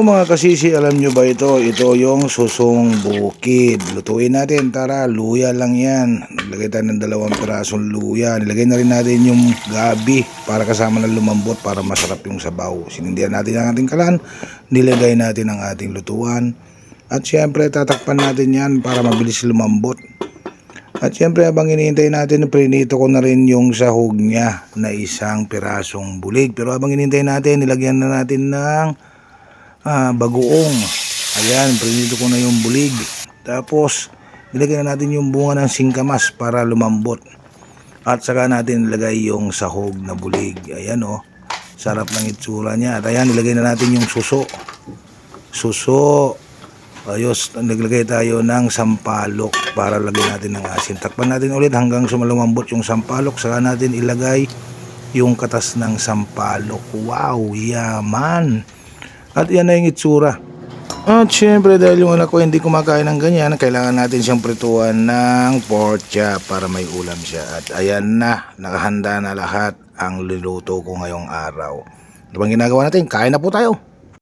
mga kasisi, alam nyo ba ito? Ito yung susong bukid. Lutuin natin, tara, luya lang yan. Naglagay tayo ng 2 pirasong luya. Nilagay na rin natin yung gabi para kasama ng lumambot para masarap yung sabaw. Sinindihan natin ang ating kalan, nilagay natin ang ating lutuan. At syempre tatakpan natin yan para mabilis lumambot. At syempre habang hinihintay natin, prinito ko na rin yung sahog niya na 1 pirasong bulig. Pero habang hinihintay natin, nilagyan na natin ng bagoong. Ayan, prinito ko na yung bulig. Tapos nilagyan na natin yung bunga ng singkamas para lumambot. At saka natin nilagay yung sahog na bulig. Ayan oh, sarap ng itsura niya. At ayan, nilagay na natin yung suso. Ayos, naglagay tayo ng sampalok para lagyan natin ng asin. Takpan natin ulit hanggang sumalumambot yung sampalok. Saka natin ilagay yung katas ng sampalok. Wow, yaman! At yan na yung itsura. At syempre dahil yung anak ko hindi kumakain ng ganyan, kailangan natin siyang prituan ng pork chop para may ulam siya. At ayan na, nakahanda na lahat ang niluto ko ngayong araw. Ano bang ginagawa natin? Kain na po tayo!